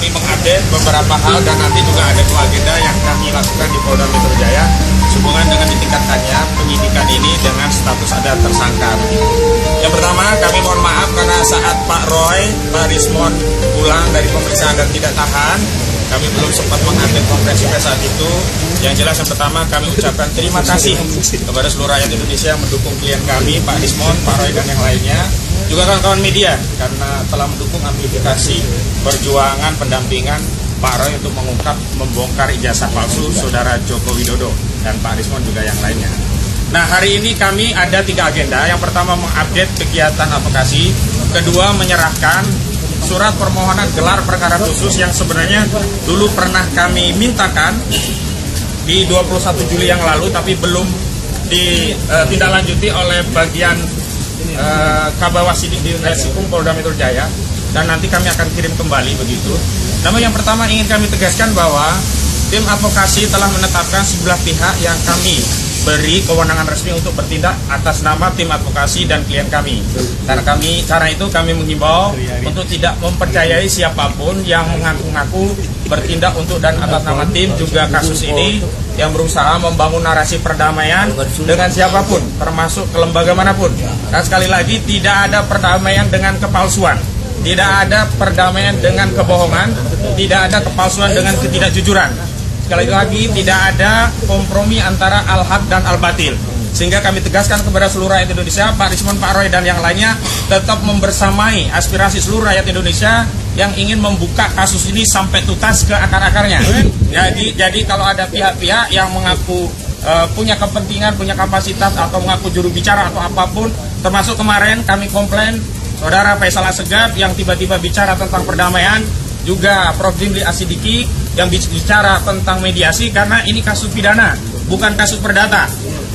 kami mengupdate beberapa hal dan nanti juga ada 2 agenda yang kami lakukan di Polda Metro Jaya sehubungan dengan ditingkatkannya penyidikan ini dengan status ada tersangka. Yang pertama, kami mohon maaf karena saat Pak Roy, Pak Rismon pulang dari pemeriksaan dan tidak tahan, kami belum sempat mengupdate konferensi pers saat itu. Yang jelas yang pertama kami ucapkan terima kasih kepada seluruh rakyat Indonesia yang mendukung klien kami, Pak Rismon, Pak Roy dan yang lainnya. Juga kawan-kawan media karena telah mendukung amplifikasi perjuangan pendampingan Pak Roy untuk mengungkap membongkar ijazah palsu Saudara Joko Widodo dan Pak Rismon juga yang lainnya. Nah, hari ini kami ada 3 agenda. Yang pertama mengupdate kegiatan advokasi, kedua menyerahkan surat permohonan gelar perkara khusus yang sebenarnya dulu pernah kami mintakan di 21 Juli yang lalu tapi belum ditindaklanjuti oleh bagian Kabawasidik di Reskrim Polda Metro Jaya dan nanti kami akan kirim kembali begitu. Namun yang pertama ingin kami tegaskan bahwa tim advokasi telah menetapkan sebelah pihak yang kami beri kewenangan resmi untuk bertindak atas nama tim advokasi dan klien kami. Karena itu kami menghimbau untuk tidak mempercayai siapapun yang mengaku-ngaku bertindak untuk dan atas nama tim juga kasus ini yang berusaha membangun narasi perdamaian dengan siapapun, termasuk ke lembaga manapun. Dan sekali lagi tidak ada perdamaian dengan kepalsuan, tidak ada perdamaian dengan kebohongan, tidak ada kepalsuan dengan ketidakjujuran. Sekali lagi tidak ada kompromi antara al-haq dan al-batil. Sehingga kami tegaskan kepada seluruh rakyat Indonesia, Pak Rismon, Pak Roy dan yang lainnya tetap membersamai aspirasi seluruh rakyat Indonesia yang ingin membuka kasus ini sampai tuntas ke akar-akarnya. Jadi kalau ada pihak-pihak yang mengaku punya kepentingan, punya kapasitas atau mengaku juru bicara atau apapun, termasuk kemarin kami komplain Saudara Faisal Assegaf yang tiba-tiba bicara tentang perdamaian, juga Prof. Jimli Asidiki yang bicara tentang mediasi karena ini kasus pidana, bukan kasus perdata.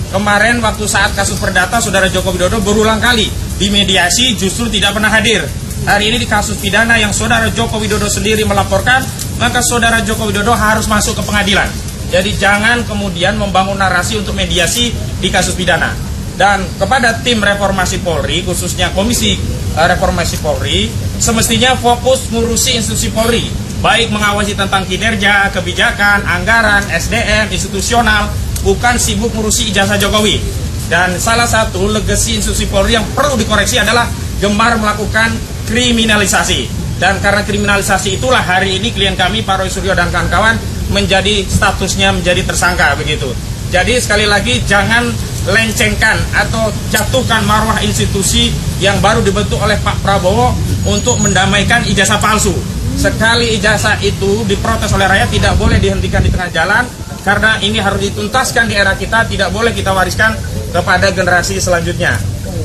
Kemarin waktu saat kasus perdata Saudara Joko Widodo berulang kali di mediasi justru tidak pernah hadir. Hari ini di kasus pidana yang Saudara Joko Widodo sendiri melaporkan, maka Saudara Joko Widodo harus masuk ke pengadilan. Jadi jangan kemudian membangun narasi untuk mediasi di kasus pidana. Dan kepada tim reformasi Polri, khususnya Komisi Reformasi Polri, semestinya fokus ngurusi institusi Polri, baik mengawasi tentang kinerja, kebijakan, anggaran, SDM, institusional, bukan sibuk ngurusi ijazah Jokowi. Dan salah satu legasi institusi Polri yang perlu dikoreksi adalah gemar melakukan kriminalisasi. Dan karena kriminalisasi itulah hari ini klien kami Pak Roy Suryo dan kawan-kawan menjadi statusnya menjadi tersangka begitu. Jadi sekali lagi jangan lencengkan atau jatuhkan marwah institusi yang baru dibentuk oleh Pak Prabowo untuk mendamaikan ijazah palsu. Sekali ijazah itu diprotes oleh rakyat tidak boleh dihentikan di tengah jalan karena ini harus dituntaskan di era kita, tidak boleh kita wariskan kepada generasi selanjutnya.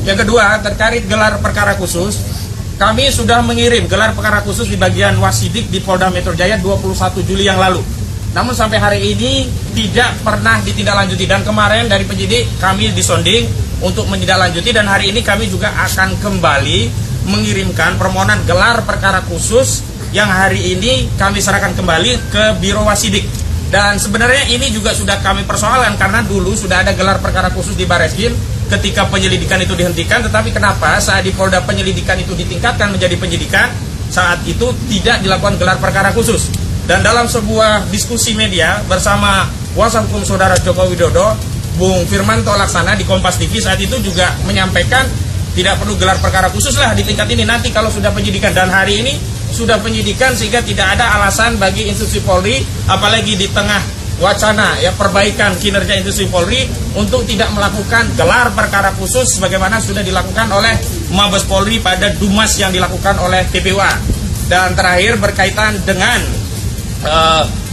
Yang kedua, terkait gelar perkara khusus, kami sudah mengirim gelar perkara khusus di bagian Wasidik di Polda Metro Jaya 21 Juli yang lalu. Namun sampai hari ini tidak pernah ditindaklanjuti dan kemarin dari penyidik kami disonding untuk menindaklanjuti dan hari ini kami juga akan kembali mengirimkan permohonan gelar perkara khusus yang hari ini kami serahkan kembali ke Biro Wasidik. Dan sebenarnya ini juga sudah kami persoalkan karena dulu sudah ada gelar perkara khusus di Barreskrim ketika penyelidikan itu dihentikan, tetapi kenapa saat di Polda penyelidikan itu ditingkatkan menjadi penyidikan, saat itu tidak dilakukan gelar perkara khusus. Dan dalam sebuah diskusi media bersama kuasa hukum Saudara Joko Widodo, Bung Firmanto Laksana di Kompas TV saat itu juga menyampaikan tidak perlu gelar perkara khusus lah di tingkat ini nanti kalau sudah penyidikan. Dan hari ini sudah penyidikan sehingga tidak ada alasan bagi institusi Polri, apalagi di tengah wacana ya perbaikan kinerja institusi Polri untuk tidak melakukan gelar perkara khusus sebagaimana sudah dilakukan oleh Mabes Polri pada Dumas yang dilakukan oleh TPUA. Dan terakhir berkaitan dengan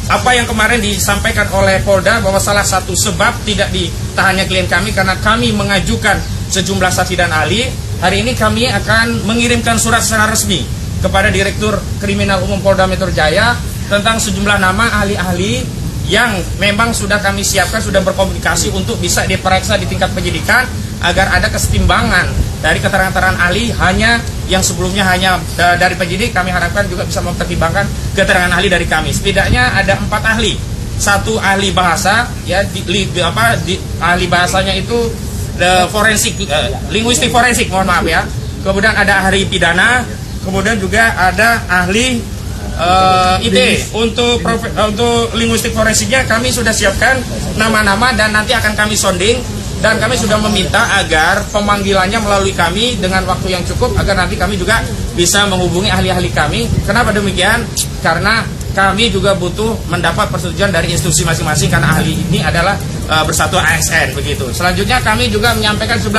apa yang kemarin disampaikan oleh Polda bahwa salah satu sebab tidak ditahannya klien kami karena kami mengajukan sejumlah saksi dan ahli. Hari ini kami akan mengirimkan surat secara resmi kepada Direktur Kriminal Umum Polda Metro Jaya tentang sejumlah nama ahli-ahli yang memang sudah kami siapkan, sudah berkomunikasi untuk bisa diperiksa di tingkat penyidikan agar ada kesetimbangan dari keterangan-keterangan ahli. Hanya yang sebelumnya hanya dari penyidik, kami harapkan juga bisa mempertimbangkan keterangan ahli dari kami. Setidaknya ada 4 ahli. Satu ahli bahasa, ya ahli bahasanya itu forensik, linguistik forensik, mohon maaf ya. Kemudian ada ahli pidana, kemudian juga ada ahli IT. Untuk linguistik forensiknya kami sudah siapkan nama-nama dan nanti akan kami sounding, dan kami sudah meminta agar pemanggilannya melalui kami dengan waktu yang cukup agar nanti kami juga bisa menghubungi ahli-ahli kami. Kenapa demikian? Karena kami juga butuh mendapat persetujuan dari institusi masing-masing karena ahli ini adalah bersatu ASN begitu. Selanjutnya kami juga menyampaikan 11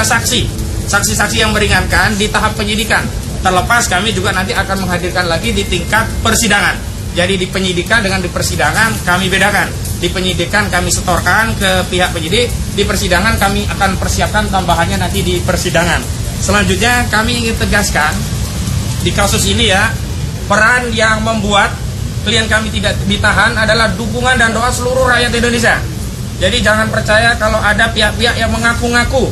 saksi-saksi yang meringankan di tahap penyidikan. Terlepas kami juga nanti akan menghadirkan lagi di tingkat persidangan. Jadi di penyidikan dengan di persidangan kami bedakan. Di penyidikan kami setorkan ke pihak penyidik, di persidangan kami akan persiapkan tambahannya nanti di persidangan. Selanjutnya kami ingin tegaskan di kasus ini ya, peran yang membuat klien kami tidak ditahan adalah dukungan dan doa seluruh rakyat Indonesia. Jadi jangan percaya kalau ada pihak-pihak yang mengaku-ngaku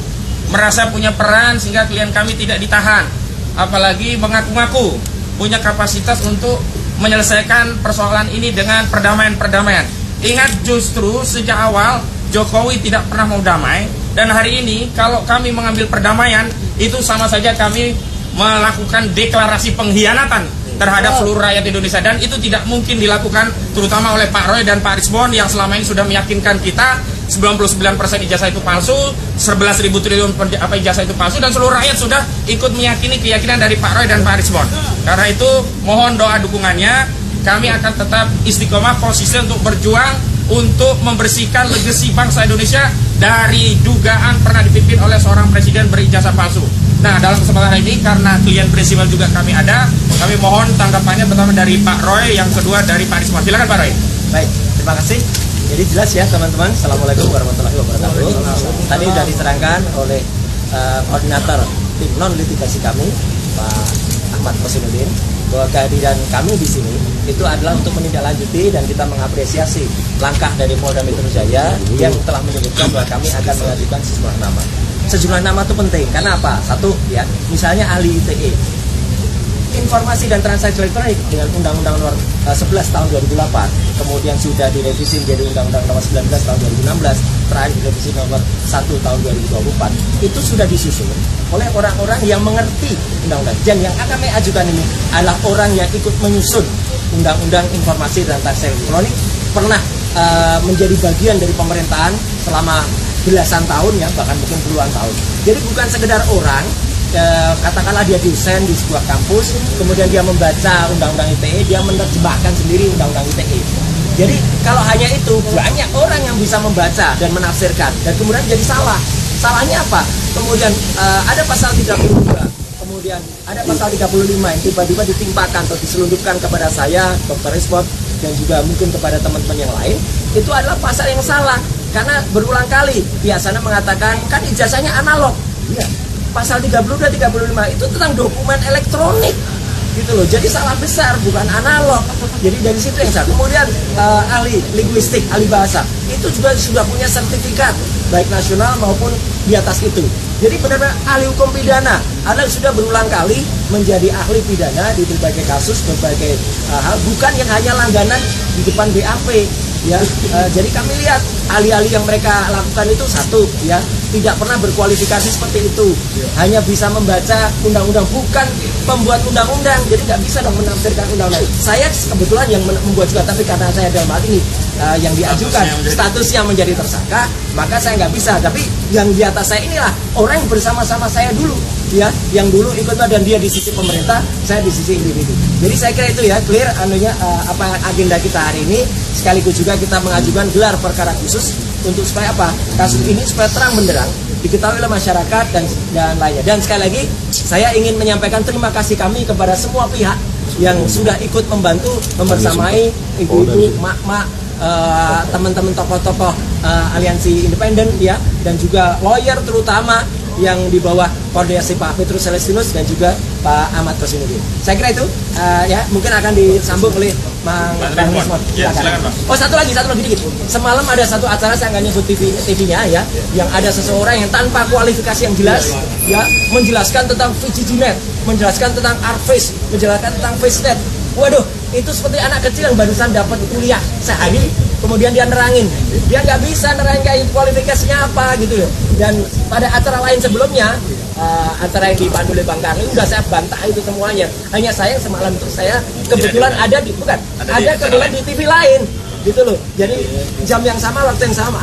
merasa punya peran sehingga klien kami tidak ditahan. Apalagi mengaku-ngaku punya kapasitas untuk menyelesaikan persoalan ini dengan perdamaian. Ingat, justru sejak awal Jokowi tidak pernah mau damai, dan hari ini kalau kami mengambil perdamaian itu sama saja kami melakukan deklarasi pengkhianatan terhadap seluruh rakyat Indonesia, dan itu tidak mungkin dilakukan terutama oleh Pak Roy dan Pak Risbon yang selama ini sudah meyakinkan kita 99% ijazah itu palsu, 11.000 triliun ijazah itu palsu, dan seluruh rakyat sudah ikut meyakini keyakinan dari Pak Roy dan Pak Risbon. Karena itu mohon doa dukungannya. Kami akan tetap istiqomah konsisten untuk berjuang untuk membersihkan legasi bangsa Indonesia dari dugaan pernah dipimpin oleh seorang presiden berijazah palsu. Nah, dalam kesempatan hari ini karena klien prinsipal juga kami ada, kami mohon tanggapannya pertama dari Pak Roy, yang kedua dari Pak Risman. Silakan Pak Roy. Baik, terima kasih. Jadi jelas ya teman-teman. Assalamualaikum warahmatullahi wabarakatuh. Tadi sudah diterangkan oleh koordinator tim non litigasi kami, Pak Ahmad Kosinuddin, bahwa kehadiran kami di sini itu adalah untuk menindaklanjuti dan kita mengapresiasi langkah dari Polda Metro Jaya yang telah menyebutkan bahwa kami akan mengajukan sejumlah nama. Sejumlah nama itu penting karena apa? Satu ya, misalnya ahli ITE, informasi dan transaksi elektronik dengan Undang-Undang Nomor 11 tahun 2008, kemudian sudah direvisi menjadi Undang-Undang Nomor 19 tahun 2016, terakhir direvisi Nomor 1 tahun 2024. Itu sudah disusun oleh orang-orang yang mengerti undang-undang. Dan yang akan kami ajukan ini adalah orang yang ikut menyusun Undang-Undang Informasi dan Transaksi Elektronik, pernah menjadi bagian dari pemerintahan selama belasan tahun ya, bahkan mungkin puluhan tahun. Jadi bukan sekedar orang, katakanlah dia dosen di sebuah kampus, kemudian dia membaca Undang-Undang ITE, dia menerjemahkan sendiri Undang-Undang ITE. Jadi kalau hanya itu, banyak orang yang bisa membaca dan menafsirkan, dan kemudian jadi salah. Salahnya apa? Kemudian ada pasal 32, kemudian ada pasal 35 yang tiba-tiba ditimpakan atau diselundupkan kepada saya, Dr. Risbon, dan juga mungkin kepada teman-teman yang lain. Itu adalah pasal yang salah, karena berulang kali biasanya mengatakan kan ijazahnya analog. Ya. Pasal 32 dan 35 itu tentang dokumen elektronik gitu loh. Jadi salah besar, bukan analog. Jadi dari situ yang salah. Kemudian ahli linguistik, ahli bahasa itu juga sudah punya sertifikat baik nasional maupun di atas itu. Jadi benar-benar ahli hukum pidana, ada sudah berulang kali menjadi ahli pidana di berbagai kasus, berbagai hal, bukan yang hanya langganan di depan BAP. Ya, jadi kami lihat ahli-ahli yang mereka lakukan itu satu ya, tidak pernah berkualifikasi seperti itu, hanya bisa membaca undang-undang, bukan pembuat undang-undang, jadi nggak bisa dong menafsirkan undang-undang. Saya kebetulan yang membuat juga, tapi karena saya dalam hal ini yang diajukan statusnya menjadi tersangka, maka saya nggak bisa. Tapi yang di atas saya inilah orang yang bersama-sama saya dulu, ya, yang dulu ikut dan dia di sisi pemerintah, saya di sisi individu. Jadi saya kira itu ya clear anunya apa agenda kita hari ini. Sekaligus juga kita mengajukan gelar perkara khusus untuk supaya apa? Kasus ini supaya terang benderang diketahui oleh masyarakat dan lainnya. Dan sekali lagi saya ingin menyampaikan terima kasih kami kepada semua pihak yang sudah ikut membantu membersamai ibu-ibu, mak-mak, teman-teman tokoh-tokoh aliansi independen ya, dan juga lawyer terutama yang di bawah koordinasi Pak Petrus Celestinus dan juga Pak Ahmad Kosinuddin. Saya kira itu ya, mungkin akan disambung oleh Bang Rismon. Ya, silakan, Pak. Oh, satu lagi dikit. Semalam ada satu acara, saya nggak nyebut TV-nya ya, yang ada seseorang yang tanpa kualifikasi yang jelas ya, menjelaskan tentang VGGNet, menjelaskan tentang ArcFace, menjelaskan tentang FaceNet. Waduh, itu seperti anak kecil yang barusan dapat kuliah sehari, kemudian dia nerangin, dia nggak bisa nerangin kayak kualifikasinya apa gitu loh. Dan pada acara lain sebelumnya antara yang dipandu oleh Bang Karli udah saya bantah itu semuanya. Hanya sayang semalam itu saya kebetulan ada di kebetulan di TV lain gitu loh. Jadi jam yang sama, waktu yang sama,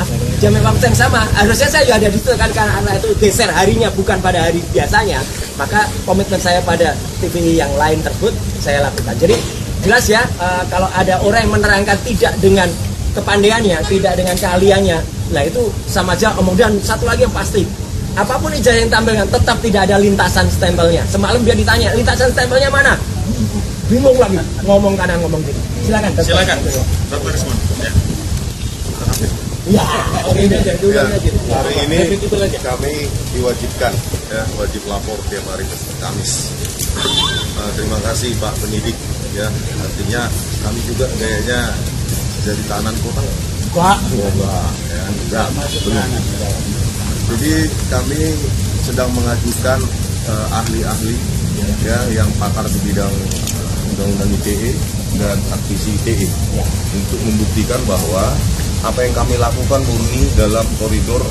harusnya saya juga ada di situ kan, karena itu geser harinya bukan pada hari biasanya. Maka komitmen saya pada TV yang lain tersebut saya lakukan. Jadi jelas ya, kalau ada orang yang menerangkan tidak dengan kepandaiannya, tidak dengan keahliannya, nah itu sama aja omong. Dan satu lagi yang pasti, apapun ijazah yang tampilkan tetap tidak ada lintasan stempelnya. Semalam dia ditanya lintasan stempelnya mana, bingung lagi, ngomong kanan ngomong kiri. Silakan Dr. Rismon. Ya, hari ini kami diwajibkan wajib lapor tiap hari Kamis. Terima kasih Pak Penyidik ya, artinya kami juga kayaknya jadi tahanan kota enggak belum. Jadi kami sedang mengajukan ahli-ahli ya yang pakar di bidang undang-undang ITE dan aktivis ITE untuk membuktikan bahwa apa yang kami lakukan murni dalam koridor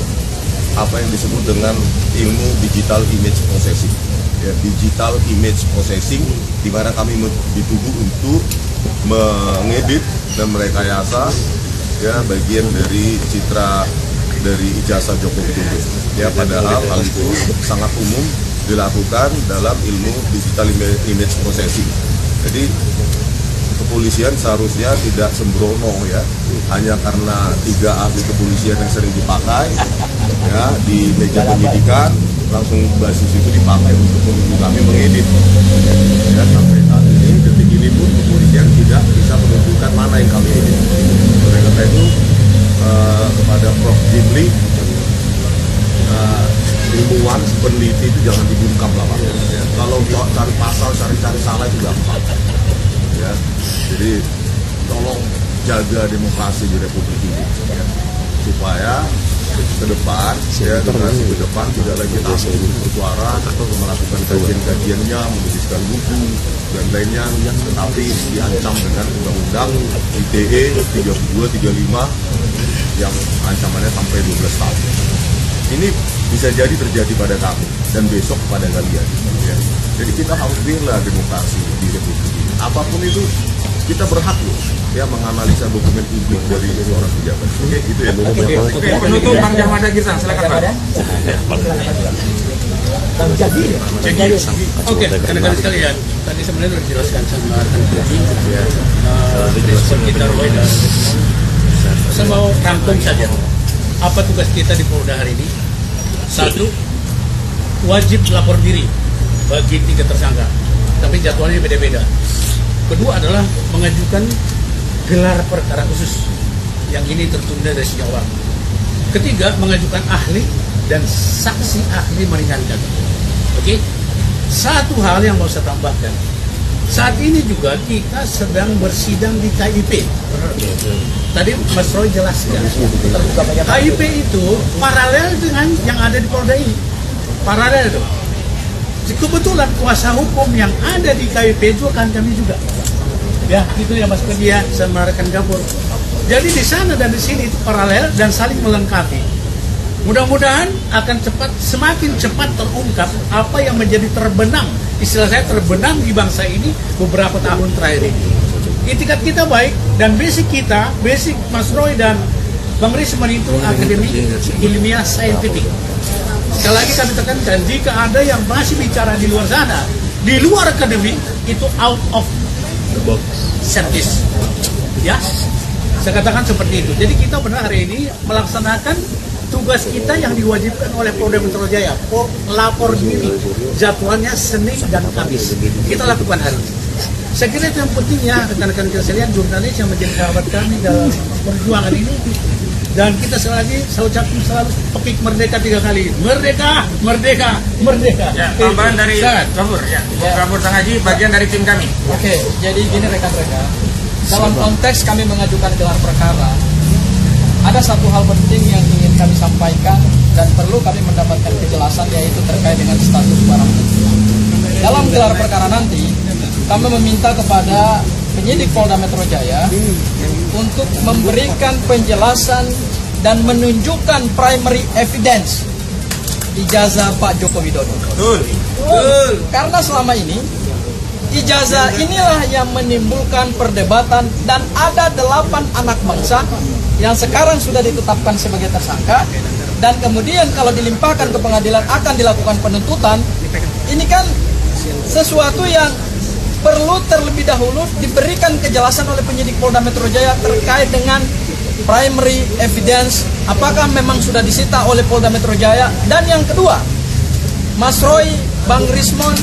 apa yang disebut dengan ilmu digital image processing. Ya, digital image processing di mana kami dituduh untuk mengedit dan merekayasa ya bagian dari citra dari ijazah Joko Widodo. Ya, padahal hal itu sangat umum dilakukan dalam ilmu digital image processing. Jadi kepolisian seharusnya tidak sembrono ya, hanya karena 3 ahli kepolisian yang sering dipakai ya di meja penyidikan langsung basis itu dipakai untuk menuduh kami mengedit. Ya, sampai saat ini detik ini pun kepolisian tidak bisa menunjukkan mana yang kami edit. Oleh karena itu kepada Prof. Jimli, ilmuwan peneliti itu jangan dibungkam lah Pak. Ya, kalau cari pasal, cari salah itu gampang. Ya, jadi tolong jaga demokrasi di Republik ini ya, supaya ke depan ya, generasi ke depan tidak lagi takut untuk bersuara atau melakukan kajian-kajiannya, menuliskan buku dan lainnya, tetapi diancam dengan undang-undang ITE 32-35 yang ancamannya sampai 12 tahun. Ini bisa jadi terjadi pada kami dan besok pada kalian ya. Jadi kita harus bela demokrasi di Republik ini. Apapun itu kita berhak loh ya menganalisa dokumen publik dari seorang pejabat. Oke, itu ya. Oke, penutup Bang Jahmada Girsang, silakan Pak. Oke, rekan-rekan sekalian, tadi sebenarnya sudah dijelaskan sama respon kita dan saya mau rangkum saja. Apa tugas kita di Polda hari ini? 1, wajib lapor diri bagi 3 tersangka, tapi jadwalnya beda-beda. Kedua adalah mengajukan gelar perkara khusus yang ini tertunda dari sejak awal. Ketiga, mengajukan ahli dan saksi ahli meringankan. Oke, satu hal yang mau saya tambahkan, saat ini juga kita sedang bersidang di KIP. Tadi Mas Roy jelaskan, KIP itu paralel dengan yang ada di Polda ini, paralel itu. Kebetulan kuasa hukum yang ada di KIP itu kan kami juga. Ya, itu ya Mas Kedia sama rekan Gabur. Jadi di sana dan di sini itu paralel dan saling melengkapi. Mudah-mudahan akan semakin cepat terungkap apa yang menjadi terbenam, istilah saya terbenam di bangsa ini beberapa tahun terakhir ini. Itikat kita baik dan basic Mas Roy dan Bang Risman itu akademi ilmiah saintifik. Sekali lagi kami tekankan, jika ada yang masih bicara di luar sana, di luar akademik, itu out of the box service. Ya, saya katakan seperti itu. Jadi kita benar hari ini melaksanakan tugas kita yang diwajibkan oleh Polda Metro Jaya, lapor diri, jadwalnya Senin dan Kamis. Kita lakukan hari ini. Saya kira itu yang penting ya, rekan-rekan sekalian, jurnalis yang menjadi sahabat kami dalam perjuangan ini. Dan kita saya ucapkan selalu topik merdeka 3 kali. Merdeka, merdeka, merdeka. Ya, tambahan dari Gabur ya. Gabur Sang Haji, bagian dari tim kami. Oke, jadi gini rekan-rekan. Dalam konteks kami mengajukan gelar perkara, ada satu hal penting yang ingin kami sampaikan dan perlu kami mendapatkan kejelasan, yaitu terkait dengan status barang bukti. Dalam gelar perkara nanti, kami meminta kepada penyidik Polda Metro Jaya untuk memberikan penjelasan dan menunjukkan primary evidence ijazah Pak Joko Widodo. Betul. Karena selama ini ijazah inilah yang menimbulkan perdebatan dan ada 8 anak bangsa yang sekarang sudah ditetapkan sebagai tersangka dan kemudian kalau dilimpahkan ke pengadilan akan dilakukan penuntutan. Ini kan sesuatu yang perlu terlebih dahulu diberikan kejelasan oleh penyidik Polda Metro Jaya terkait dengan primary evidence, apakah memang sudah disita oleh Polda Metro Jaya. Dan yang kedua, Mas Roy, Bang Rismon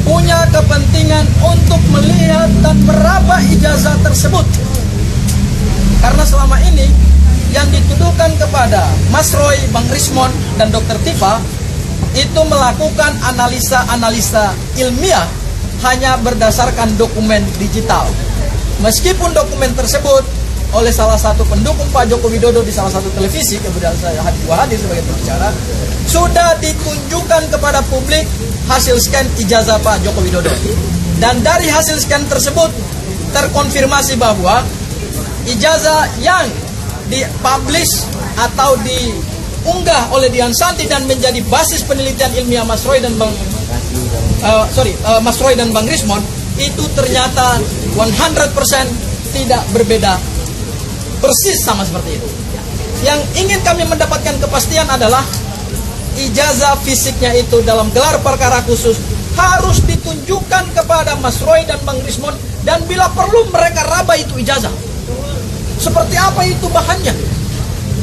punya kepentingan untuk melihat dan meraba ijazah tersebut. Karena selama ini yang dituduhkan kepada Mas Roy, Bang Rismon, dan Dr. Tifa itu melakukan analisa-analisa ilmiah hanya berdasarkan dokumen digital. Meskipun dokumen tersebut oleh salah satu pendukung Pak Joko Widodo di salah satu televisi, kemudian saya hadir sebagai pembicara, sudah ditunjukkan kepada publik hasil scan ijazah Pak Joko Widodo. Dan dari hasil scan tersebut terkonfirmasi bahwa ijazah yang dipublish atau diunggah oleh Dian Santi dan menjadi basis penelitian ilmiah Mas Roy dan Mas Roy dan Bang Rismon itu ternyata 100% tidak berbeda, persis sama seperti itu. Yang ingin kami mendapatkan kepastian adalah ijazah fisiknya itu dalam gelar perkara khusus harus ditunjukkan kepada Mas Roy dan Bang Rismon, dan bila perlu mereka raba itu ijazah. Seperti apa itu bahannya,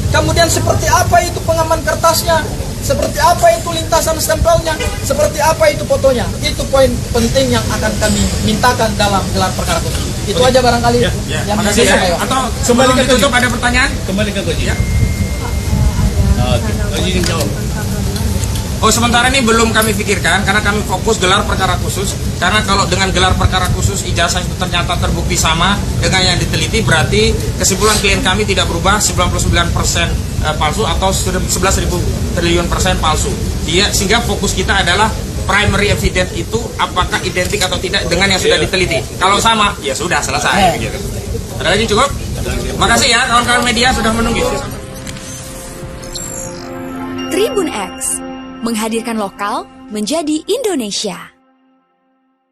kemudian seperti apa itu pengaman kertasnya, seperti apa itu lintasan stempelnya, seperti apa itu fotonya. Itu poin penting yang akan kami mintakan dalam gelar perkara khusus. Itu aja barangkali yang Makasih bisa ya. saya. Atau Kembali sebelum ke ditutup ada pertanyaan? Kembali ke Koji. Ya. Oke, izin jawab. Oh, sementara ini belum kami pikirkan karena kami fokus gelar perkara khusus. Karena kalau dengan gelar perkara khusus ijazah itu ternyata terbukti sama dengan yang diteliti, berarti kesimpulan klien kami tidak berubah, 99% palsu atau 11.000 triliun persen palsu. Sehingga fokus kita adalah primary evidence itu apakah identik atau tidak dengan yang sudah diteliti. Kalau sama, ya sudah selesai. Begitu. Ada lagi cukup? Makasih ya kawan-kawan media sudah menunggu. Tribun X menghadirkan lokal menjadi Indonesia.